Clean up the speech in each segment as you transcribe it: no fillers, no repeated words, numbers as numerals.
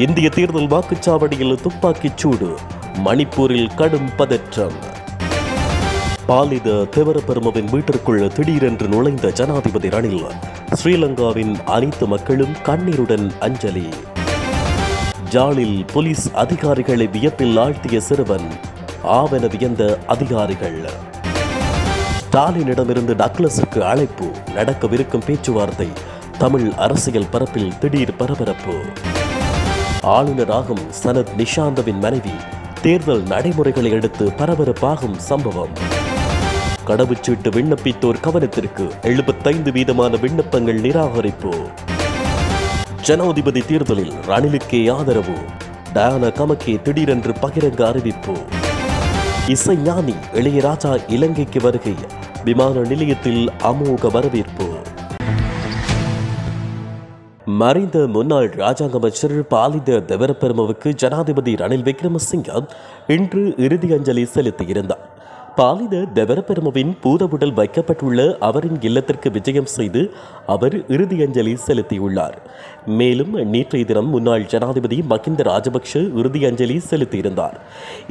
இந்திய தேர்தல் வாக்குச்சாவடியில் துப்பாக்கிச் சூடு, மணிப்பூரில் கடும் பதற்றம். பாலித தேவரபெருமவின் வீட்டிற்குள் திடீரென்று நுழைந்த ஜனாதிபதி ரணில், ஸ்ரீலங்காவின் அனைத்து மக்களும் கண்ணீருடன் அஞ்சலி. ஜாலில் போலீஸ் அதிகாரிகளை வியப்பில் ஆழ்த்திய சிறுவன், ஆவென வியந்த அதிகாரிகள். ஸ்டாலினிடமிருந்து டக்ளஸுக்கு அழைப்பு, நடக்கவிருக்கும் பேச்சுவார்த்தை. தமிழ் அரசியல் பரப்பில் திடீர் பரபரப்பு. ஆளுநராகும் சனத் நிஷாந்தவின் மனைவி தேர்தல் நடைமுறைகளை அடுத்து பரபரப்பாகும் சம்பவம். கடவுச்சீட்டு விண்ணப்பித்தோர் கவனத்திற்கு 75% விண்ணப்பங்கள் நிராகரிப்பு. ஜனாதிபதி தேர்தலில் ரணிலுக்கே ஆதரவு, டயானா கமக்கே திடீரென்று பகிரங்க அறிவிப்பு. இசைஞானி இளையராஜா இலங்கைக்கு வருகை, விமான நிலையத்தில் அமோக வரவேற்பு. மறைந்த முன்னாள் ராஜாங்க அமைச்சர் பாலித தேவரபெருமவுக்கு ஜனாதிபதி ரணில் விக்ரமசிங்க இன்று இறுதி அஞ்சலி செலுத்தியிருந்தார். பாலித தேவரபெருமவின் பூதவுடல் வைக்கப்பட்டுள்ள அவரின் இல்லத்திற்கு விஜயம் செய்து அவர் இறுதி அஞ்சலி செலுத்தியுள்ளார். மேலும் நேற்றைய தினம் முன்னாள் ஜனாதிபதி மஹிந்த ராஜபக்ஷ இறுதி அஞ்சலி செலுத்தியிருந்தார்.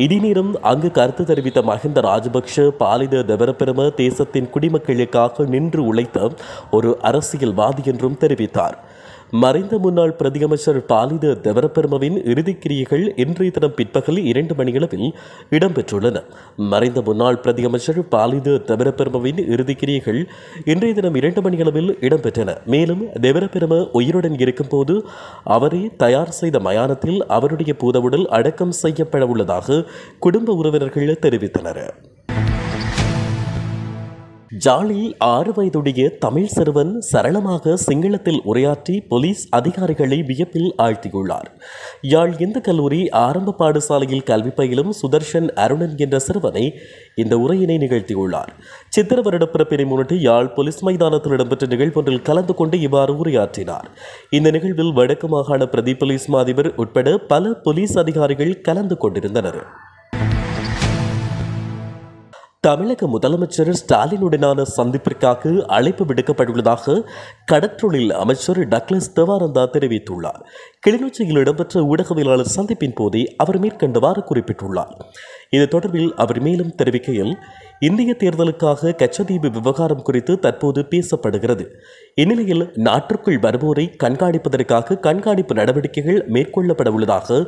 இதே நேரம் அங்கு கருத்து தெரிவித்த மஹிந்த ராஜபக்ஷ, பாலித தேவரபெரும தேசத்தின் குடிமக்களுக்காக நின்று உழைத்த ஒரு அரசியல்வாதி என்றும் தெரிவித்தார். மறைந்த முன்னாள் பிரதியமைச்சர் பாலித தேவரபெருமவின் இறுதிக்கிரியைகள் இன்றைய தினம் பிற்பகல் 2 மணியளவில் இடம்பெற்றுள்ளன. மறைந்த முன்னாள் பிரதியமைச்சர் பாலித தேவரபெருமவின் இறுதிக்கிரியைகள் இன்றைய தினம் 2 மணியளவில் இடம்பெற்றன. மேலும் தேவரபெரும உயிருடன் இருக்கும்போது அவரே தயார் செய்த மயானத்தில் அவருடைய பூதவுடல் அடக்கம் செய்யப்பட உள்ளதாக குடும்ப உறவினர்கள் தெரிவித்தனர். ஜாலில் 6 வயதுடைய தமிழ் சிறுவன் சரளமாக சிங்களத்தில் உரையாற்றி போலீஸ் அதிகாரிகளை வியப்பில் ஆழ்த்தியுள்ளார். யாழ் இந்து கல்லூரி ஆரம்ப பாடசாலையில் கல்வி பயிலும் சுதர்ஷன் அருணன் என்ற சிறுவனை இந்த உரையினை நிகழ்த்தியுள்ளார். சித்திர வருட பிறப்பினை முன்னிட்டு யாழ் போலீஸ் மைதானத்தில் இடம்பெற்ற நிகழ்வொன்றில் கலந்து கொண்டு இவ்வாறு உரையாற்றினார். இந்த நிகழ்வில் வடக்கு மாகாண பிரதி போலீஸ் மாதிபர் உட்பட பல போலீஸ் அதிகாரிகள் கலந்து கொண்டிருந்தனர். தமிழக முதலமைச்சர் ஸ்டாலினுடனான சந்திப்பிற்காக அழைப்பு விடுக்கப்பட்டுள்ளதாக கடற்றொழில் அமைச்சர் டக்ளஸ் தேவானந்தா தெரிவித்துள்ளார். கிளிநொச்சியில் இடம்பெற்ற ஊடகவியலாளர் சந்திப்பின் போதே அவர் மேற்கண்டவாறு குறிப்பிட்டுள்ளார். இது தொடர்பில் அவர் மேலும் தெரிவிக்கையில், இந்திய தேர்தலுக்காக கச்சதீவு விவகாரம் குறித்து தற்போது பேசப்படுகிறது. இந்நிலையில் நாட்டிற்குள் வருவோரை கண்காணிப்பதற்காக கண்காணிப்பு நடவடிக்கைகள் மேற்கொள்ளப்பட உள்ளதாக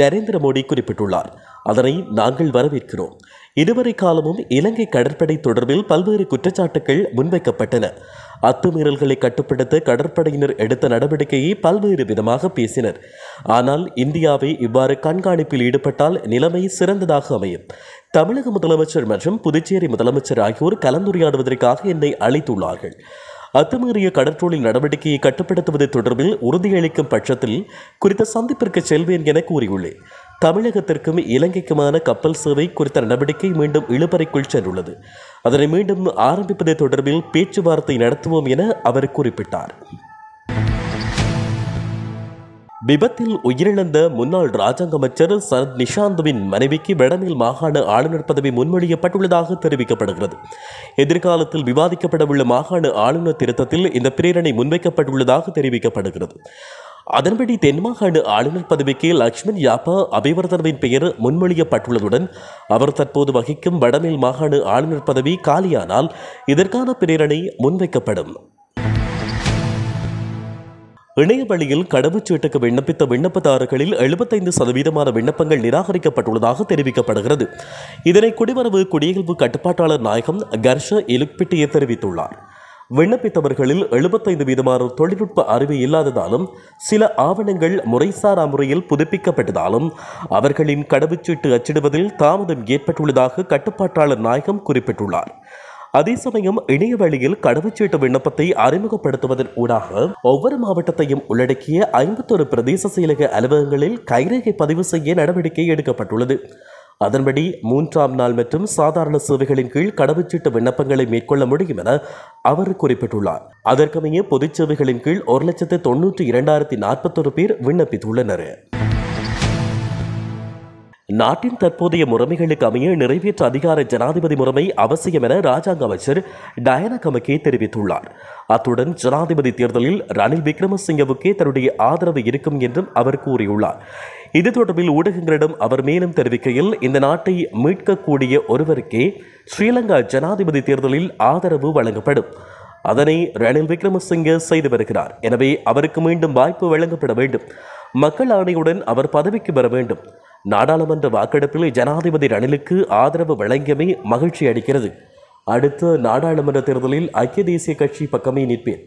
நரேந்திர மோடி குறிப்பிட்டுள்ளார். அதனை நாங்கள் வரவேற்கிறோம். இதுவரை காலமும் இலங்கை கடற்படை தொடர்பில் பல்வேறு குற்றச்சாட்டுகள் முன்வைக்கப்பட்டன. அத்துமீறல்களை கட்டுப்படுத்த கடற்படையினர் எடுத்த நடவடிக்கையை பல்வேறு விதமாக பேசினர். ஆனால் இந்தியாவை இவ்வாறு கண்காணிப்பில் ஈடுபட்டால் நிலைமை சிறந்ததாக அமையும். தமிழக முதலமைச்சர் மற்றும் புதுச்சேரி முதலமைச்சர் ஆகியோர் கலந்துரையாடுவதற்காக என்னை அழைத்துள்ளார்கள். அத்துமீறிய கடற்றொழில் நடவடிக்கையை கட்டுப்படுத்துவது தொடர்பில் உறுதியளிக்கும் பட்சத்தில் குறித்த சந்திப்பிற்கு செல்வேன் என கூறியுள்ளேன். தமிழகத்திற்கும் இலங்கைக்குமான கப்பல் சேவை குறித்த நடவடிக்கை மீண்டும் இழுபறைக்குள் சென்றுள்ளது. அதனை மீண்டும் ஆரம்பிப்பது தொடர்பில் பேச்சுவார்த்தை நடத்துவோம் என அவர் குறிப்பிட்டார். விபத்தில் உயிரிழந்த முன்னாள் ராஜாங்க அமைச்சர் சனத் நிஷாந்தவின் மனைவிக்கு வடமேல் மாகாண ஆளுநர் பதவி முன்மொழியப்பட்டுள்ளதாக தெரிவிக்கப்படுகிறது. எதிர்காலத்தில் விவாதிக்கப்படவுள்ள மாகாண ஆளுநர் திருத்தத்தில் இந்த பிரேரணை முன்வைக்கப்பட்டுள்ளதாக தெரிவிக்கப்படுகிறது. அதன்படி தென்மாகாண ஆளுநர் பதவிக்கு லக்ஷ்மண் யாப்பா அபிவர்தனவின் பெயர் முன்மொழியப்பட்டுள்ளதுடன் அவர் தற்போது வகிக்கும் வடமேல் மாகாண ஆளுநர் பதவி காலியானால் இதற்கான பிரேரணை முன்வைக்கப்படும். இணையவழியில் கடவுச்சீட்டுக்கு விண்ணப்பித்த விண்ணப்பதாரர்களில் 75% விண்ணப்பங்கள் நிராகரிக்கப்பட்டுள்ளதாக தெரிவிக்கப்படுகிறது. இதனை குடிவரவு குடியகல்வு கட்டுப்பாட்டாளர் நாயகம் கர்ஷ இலுக்பிட்டியை தெரிவித்துள்ளார். விண்ணப்பித்தவர்களில் 75% தொழில்நுட்ப அறிவு இல்லாததாலும் சில ஆவணங்கள் முறைசாரா முறையில் புதுப்பிக்கப்பட்டதாலும் அவர்களின் கடவுச்சீட்டு அச்சிடுவதில் தாமதம் ஏற்பட்டுள்ளதாக கட்டுப்பாட்டாளர் நாயகம் குறிப்பிட்டுள்ளார். அதே சமயம் இணையவழியில் கடவுச்சீட்டு விண்ணப்பத்தை அறிமுகப்படுத்துவதன் ஊடாக ஒவ்வொரு மாவட்டத்தையும் உள்ளடக்கிய 51 பிரதேச செயலக அலுவலகங்களில் கைரேகை பதிவு செய்ய நடவடிக்கை எடுக்கப்பட்டுள்ளது. அதன்படி 3ஆம் நாள் மற்றும் சாதாரண சேவைகளின் கீழ் கடவுச்சீட்டு விண்ணப்பங்களை மேற்கொள்ள முடியும் என அவர் குறிப்பிட்டுள்ளார். அதற்கமைய பொதுச் சேவைகளின் கீழ் 1,92,041 பேர் விண்ணப்பித்துள்ளனர். நாட்டின் தற்போதைய முறைமைகளுக்கு அமைய நிறைவேற்ற அதிகார ஜனாதிபதி முறைமை அவசியம் என ராஜாங்க அமைச்சர் டயனா கமகே தெரிவித்துள்ளார். அத்துடன் ஜனாதிபதி தேர்தலில் ரணில் விக்ரமசிங்கவுக்கே தன்னுடைய ஆதரவு இருக்கும் என்றும் அவர் கூறியுள்ளார். இது தொடர்பில் ஊடகங்களிடம் அவர் மேலும் தெரிவிக்கையில், இந்த நாட்டை மீட்கக்கூடிய ஒருவருக்கே ஸ்ரீலங்கா ஜனாதிபதி தேர்தலில் ஆதரவு வழங்கப்படும். அதனை ரணில் விக்ரமசிங்கே செய்து வருகிறார். எனவே அவருக்கு மீண்டும் வாய்ப்பு வழங்கப்பட வேண்டும். மக்கள் ஆணையுடன் அவர் பதவிக்கு வர வேண்டும். நாடாளுமன்ற வாக்கெடுப்பில் ஜனாதிபதி ரணிலுக்கு ஆதரவு வழங்கியமை மகிழ்ச்சி அளிக்கிறது. அடுத்த நாடாளுமன்ற தேர்தலில் ஐக்கிய தேசிய கட்சி பக்கமே நிற்பேன்.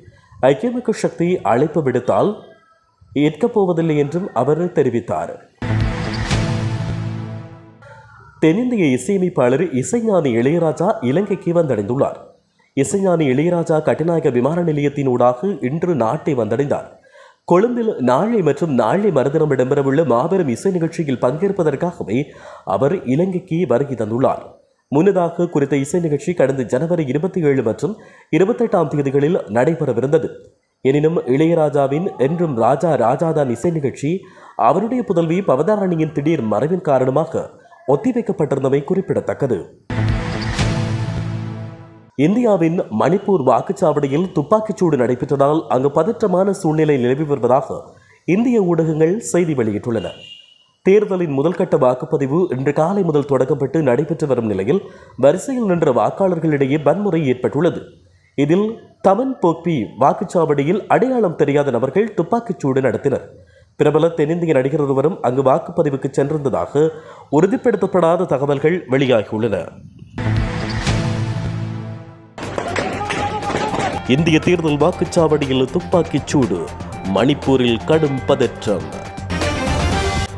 ஐக்கிய மக்கள் சக்தி அழைப்பு விடுத்தால் ஏற்கப் போவதில்லை என்றும் அவர் தெரிவித்தார். தென்னிந்திய இசையமைப்பாளர் இசைஞானி இளையராஜா இலங்கைக்கு வந்தடைந்துள்ளார். இசைஞானி இளையராஜா கட்டுநாயக்க விமான நிலையத்தினூடாக இன்று நாட்டை வந்தடைந்தார். கொழும்பில் நாளை மற்றும் நாளை மறுதினம் இடம்பெறவுள்ள மாபெரும் இசை நிகழ்ச்சியில் பங்கேற்பதற்காகவே அவர் இலங்கைக்கு வருகை தந்துள்ளார். முன்னதாக குறித்த இசை நிகழ்ச்சி கடந்த ஜனவரி 27 மற்றும் 28ஆம் தேதிகளில் நடைபெறவிருந்தது. எனினும் இளையராஜாவின் என்றும் ராஜா ராஜாதான் இசை நிகழ்ச்சி அவருடைய புதல்வி பவதாரணியின் திடீர் மறைவின் காரணமாக ஒத்திவைக்கப்பட்டிருந்தமை குறிப்பிடத்தக்கது. இந்தியாவின் மணிப்பூர் வாக்குச்சாவடியில் துப்பாக்கிச்சூடு நடைபெற்றதால் அங்கு பதற்றமான சூழ்நிலை நிலவி வருவதாக இந்திய ஊடகங்கள் செய்தி வெளியிட்டுள்ளன. தேர்தலின் முதல்கட்ட வாக்குப்பதிவு இன்று காலை முதல் தொடங்கப்பட்டு நடைபெற்று வரும் நிலையில் வரிசையில் நின்ற வாக்காளர்களிடையே வன்முறை ஏற்பட்டுள்ளது. இதில் தமன் போக்பி வாக்குச்சாவடியில் அடையாளம் தெரியாத நபர்கள் துப்பாக்கிச்சூடு நடத்தினர். பிரபல தென்னிந்திய நடிகர் ஒருவரும் அங்கு வாக்குப்பதிவுக்கு சென்றிருந்ததாக உறுதிப்படுத்தப்படாத தகவல்கள் வெளியாகியுள்ளன. இந்திய தேர்தல் வாக்குச்சாவடியில் துப்பாக்கிச்சூடு, மணிப்பூரில் கடும் பதற்றம்.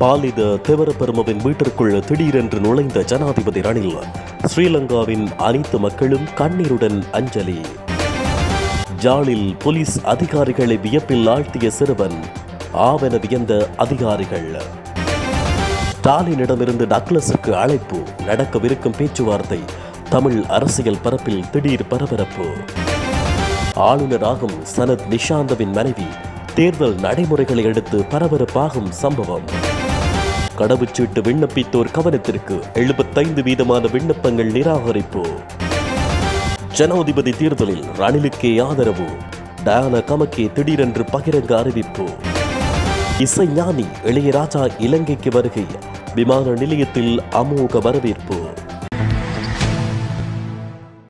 பாலித தெவரபெருமவின் வீட்டிற்குள் திடீரென்று நுழைந்த ஜனாதிபதி ரணில், ஸ்ரீலங்காவின் அனைத்து மக்களும் கண்ணீருடன் அஞ்சலி. ஜாலில் போலீஸ் அதிகாரிகளை வியப்பில் ஆழ்த்திய சிறுவன், ஆவென வியந்த அதிகாரிகள். ஸ்டாலினிடமிருந்து டக்ளஸுக்கு அழைப்பு, நடக்கவிருக்கும் பேச்சுவார்த்தை. தமிழ் அரசியல் பரப்பில் திடீர் பரபரப்பு. ஆளுநராகும் சனத் நிஷாந்தவின் மனைவி தேர்தல் நடைமுறைகளை அடுத்து பரபரப்பாகும் சம்பவம். கடவுச்சீட்டு விண்ணப்பித்தோர் கவனத்திற்கு 75% விண்ணப்பங்கள் நிராகரிப்பு. ஜனாதிபதி தேர்தலில் ரணிலுக்கே ஆதரவு, டயானா கமகே திடீரென்று பகிரங்க அறிவிப்பு. இசைஞானி இளையராஜா இலங்கைக்கு வருகை, விமான நிலையத்தில் அமோக வரவேற்பு.